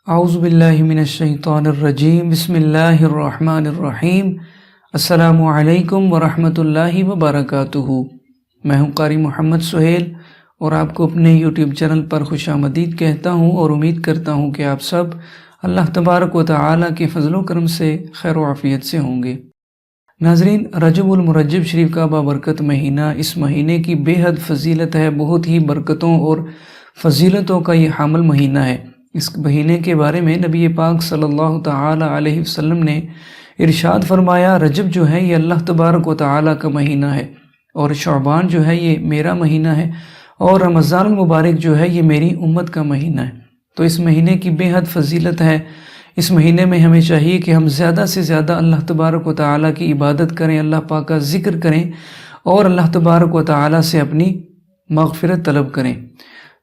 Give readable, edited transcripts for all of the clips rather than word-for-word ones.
اعوذ باللہ من الشیطان الرجیم بسم اللہ الرحمن الرحیم السلام علیکم ورحمۃ اللہ وبرکاتہ۔ میں ہوں قاری محمد سہیل اور آپ کو اپنے یوٹیوب چینل پر خوش آمدید کہتا ہوں اور امید کرتا ہوں کہ آپ سب اللہ تبارک و تعالیٰ کے فضل و کرم سے خیر و عافیت سے ہوں گے۔ ناظرین، رجب المرجب شریف کا بابرکت مہینہ، اس مہینے کی بے حد فضیلت ہے، بہت ہی برکتوں اور فضیلتوں کا یہ حامل مہینہ ہے۔ اس مہینے کے بارے میں نبی پاک صلی اللہ تعالی علیہ وسلم نے ارشاد فرمایا، رجب جو ہے یہ اللہ تبارک و تعالیٰ کا مہینہ ہے، اور شعبان جو ہے یہ میرا مہینہ ہے، اور رمضان المبارک جو ہے یہ میری امت کا مہینہ ہے۔ تو اس مہینے کی بے حد فضیلت ہے۔ اس مہینے میں ہمیں چاہیے کہ ہم زیادہ سے زیادہ اللہ تبارک و تعالیٰ کی عبادت کریں، اللہ پاک کا ذکر کریں اور اللہ تبارک و تعالیٰ سے اپنی مغفرت طلب کریں۔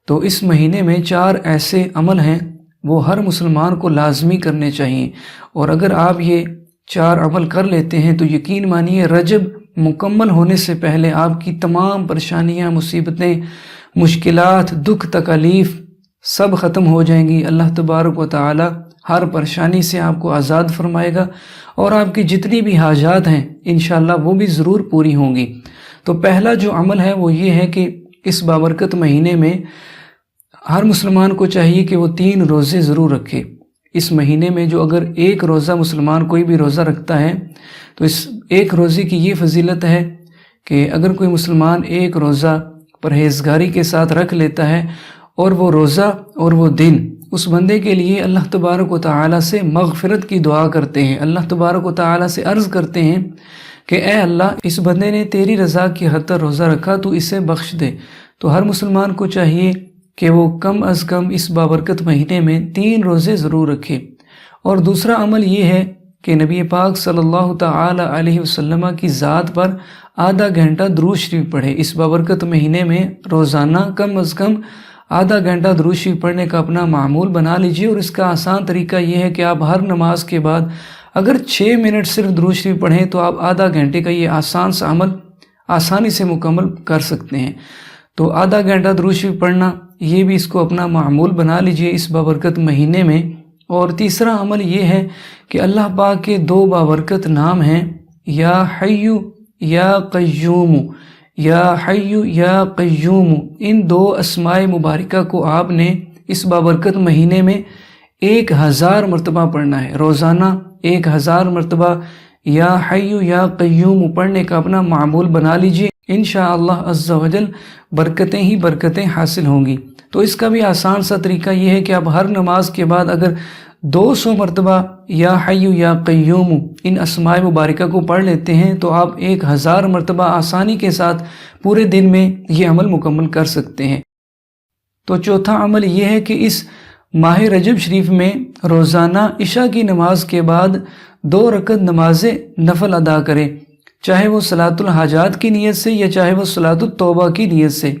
تو اس مہینے میں 4 ایسے عمل ہیں وہ ہر مسلمان کو لازمی کرنے چاہیے، اور اگر آپ یہ 4 عمل کر لیتے ہیں تو یقین مانیے رجب مکمل ہونے سے پہلے آپ کی تمام پریشانیاں، مصیبتیں، مشکلات، دکھ، تکالیف سب ختم ہو جائیں گی۔ اللہ تبارک و تعالی ہر پریشانی سے آپ کو آزاد فرمائے گا، اور آپ کی جتنی بھی حاجات ہیں انشاءاللہ وہ بھی ضرور پوری ہوں گی۔ تو پہلا جو عمل ہے وہ یہ ہے کہ اس بابرکت مہینے میں ہر مسلمان کو چاہیے کہ وہ 3 روزے ضرور رکھے۔ اس مہینے میں جو اگر ایک روزہ مسلمان کوئی بھی روزہ رکھتا ہے تو اس ایک روزے کی یہ فضیلت ہے کہ اگر کوئی مسلمان ایک روزہ پرہیزگاری کے ساتھ رکھ لیتا ہے، اور وہ روزہ اور وہ دن اس بندے کے لیے اللہ تبارک و تعالیٰ سے مغفرت کی دعا کرتے ہیں، اللہ تبارک و تعالیٰ سے عرض کرتے ہیں کہ اے اللہ، اس بندے نے تیری رضا کی خاطر روزہ رکھا، تو اسے بخش دے۔ تو ہر مسلمان کو چاہیے کہ وہ کم از کم اس بابرکت مہینے میں 3 روزے ضرور رکھے۔ اور دوسرا عمل یہ ہے کہ نبی پاک صلی اللہ تعالی علیہ وسلم کی ذات پر آدھا گھنٹہ درود شریف پڑھے۔ اس بابرکت مہینے میں روزانہ کم از کم آدھا گھنٹہ درود شریف پڑھنے کا اپنا معمول بنا لیجیے، اور اس کا آسان طریقہ یہ ہے کہ آپ ہر نماز کے بعد اگر 6 منٹ صرف درود شریف پڑھیں تو آپ آدھا گھنٹے کا یہ آسان سا عمل آسانی سے مکمل کر سکتے ہیں۔ تو آدھا گھنٹہ درود شریف پڑھنا، یہ بھی اس کو اپنا معمول بنا لیجئے اس بابرکت مہینے میں۔ اور تیسرا عمل یہ ہے کہ اللہ پاک کے 2 بابرکت نام ہیں، یا حی یا قیوم، یا حی یا قیوم۔ ان 2 اسماء مبارکہ کو آپ نے اس بابرکت مہینے میں 1000 مرتبہ پڑھنا ہے، روزانہ 1000 مرتبہ یا حی یا قیوم پڑھنے کا اپنا معمول بنا لیجئے، انشاءاللہ عز و جل برکتیں ہی برکتیں حاصل ہوں گی۔ تو اس کا بھی آسان سا طریقہ یہ ہے کہ آپ ہر نماز کے بعد اگر 200 مرتبہ یا حی یا قیوم ان اسماء مبارکہ کو پڑھ لیتے ہیں تو آپ 1000 مرتبہ آسانی کے ساتھ پورے دن میں یہ عمل مکمل کر سکتے ہیں۔ تو چوتھا عمل یہ ہے کہ اس ماہ رجب شریف میں روزانہ عشاء کی نماز کے بعد 2 رکعت نماز نفل ادا کریں، چاہے وہ صلاۃ الحاجات کی نیت سے یا چاہے وہ صلاۃ التوبہ کی نیت سے۔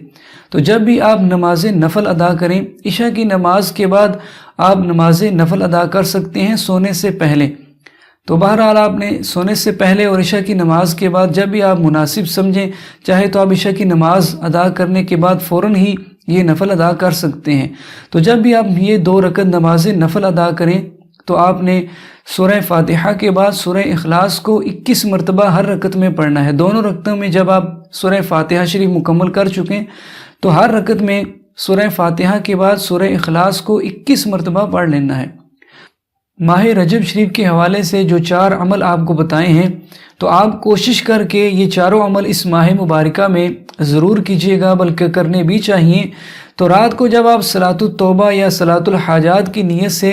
تو جب بھی آپ نماز نفل ادا کریں، عشاء کی نماز کے بعد آپ نماز نفل ادا کر سکتے ہیں سونے سے پہلے۔ تو بہرحال آپ نے سونے سے پہلے اور عشاء کی نماز کے بعد جب بھی آپ مناسب سمجھیں، چاہے تو آپ عشاء کی نماز ادا کرنے کے بعد فوراً ہی یہ نفل ادا کر سکتے ہیں۔ تو جب بھی آپ یہ 2 رکعت نماز نفل ادا کریں تو آپ نے سورہ فاتحہ کے بعد سورہ اخلاص کو 21 مرتبہ ہر رکعت میں پڑھنا ہے۔ دونوں رکعتوں میں جب آپ سورہ فاتحہ شریف مکمل کر چکیں تو ہر رکعت میں سورہ فاتحہ کے بعد سورہ اخلاص کو 21 مرتبہ پڑھ لینا ہے۔ ماہ رجب شریف کے حوالے سے جو 4 عمل آپ کو بتائے ہیں، تو آپ کوشش کر کے یہ 4 عمل اس ماہ مبارکہ میں ضرور کیجیے گا، بلکہ کرنے بھی چاہیے۔ تو رات کو جب آپ صلاۃ التوبہ یا صلاۃ الحاجات کی نیت سے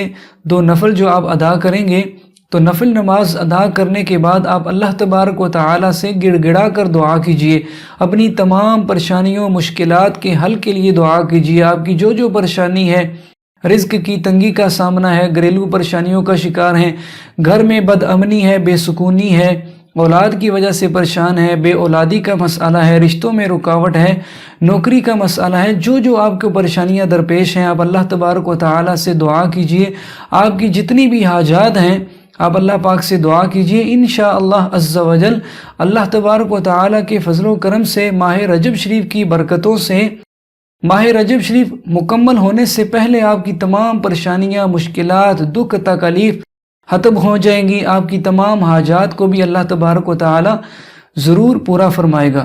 2 نفل جو آپ ادا کریں گے، تو نفل نماز ادا کرنے کے بعد آپ اللہ تبارک و تعالیٰ سے گڑ گڑا کر دعا کیجیے، اپنی تمام پریشانیوں مشکلات کے حل کے لیے دعا کیجیے۔ آپ کی جو پریشانی ہے، رزق کی تنگی کا سامنا ہے، گھریلو پریشانیوں کا شکار ہیں، گھر میں بد امنی ہے، بے سکونی ہے، اولاد کی وجہ سے پریشان ہے، بے اولادی کا مسئلہ ہے، رشتوں میں رکاوٹ ہے، نوکری کا مسئلہ ہے، جو آپ کو پریشانیاں درپیش ہیں، آپ اللہ تبارک و تعالیٰ سے دعا کیجیے۔ آپ کی جتنی بھی حاجات ہیں آپ اللہ پاک سے دعا کیجیے، انشاءاللہ عز و جل اللہ تبارک و تعالیٰ کے فضل و کرم سے ماہ رجب شریف کی برکتوں سے ماہ رجب شریف مکمل ہونے سے پہلے آپ کی تمام پریشانیاں، مشکلات، دکھ، تکالیف ختم ہو جائیں گی۔ آپ کی تمام حاجات کو بھی اللہ تبارک و تعالی ضرور پورا فرمائے گا۔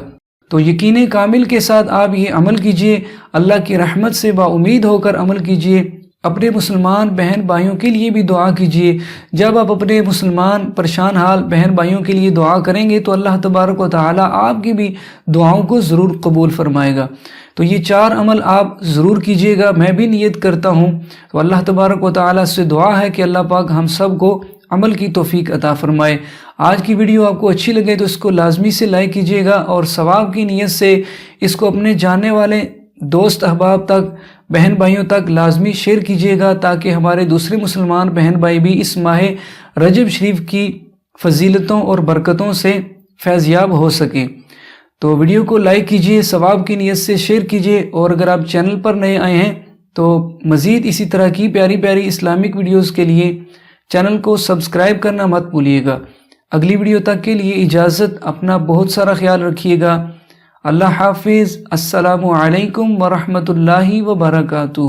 تو یقین کامل کے ساتھ آپ یہ عمل کیجئے، اللہ کی رحمت سے با امید ہو کر عمل کیجئے۔ اپنے مسلمان بہن بھائیوں کے لیے بھی دعا کیجئے۔ جب آپ اپنے مسلمان پریشان حال بہن بھائیوں کے لیے دعا کریں گے تو اللہ تبارک و تعالی آپ کی بھی دعاؤں کو ضرور قبول فرمائے گا۔ تو یہ 4 عمل آپ ضرور کیجئے گا، میں بھی نیت کرتا ہوں۔ تو اللہ تبارک و تعالی سے دعا ہے کہ اللہ پاک ہم سب کو عمل کی توفیق عطا فرمائے۔ آج کی ویڈیو آپ کو اچھی لگے تو اس کو لازمی سے لائک کیجئے گا، اور ثواب کی نیت سے اس کو اپنے جاننے والے دوست احباب تک، بہن بھائیوں تک لازمی شیئر کیجئے گا، تاکہ ہمارے دوسرے مسلمان بہن بھائی بھی اس ماہ رجب شریف کی فضیلتوں اور برکتوں سے فیض یاب ہو سکیں۔ تو ویڈیو کو لائک کیجئے، ثواب کی نیت سے شیئر کیجئے، اور اگر آپ چینل پر نئے آئے ہیں تو مزید اسی طرح کی پیاری پیاری اسلامک ویڈیوز کے لیے چینل کو سبسکرائب کرنا مت بھولیے گا۔ اگلی ویڈیو تک کے لیے اجازت، اپنا بہت سارا خیال رکھیے گا۔ اللہ حافظ۔ السلام علیکم ورحمۃ اللہ وبرکاتہ۔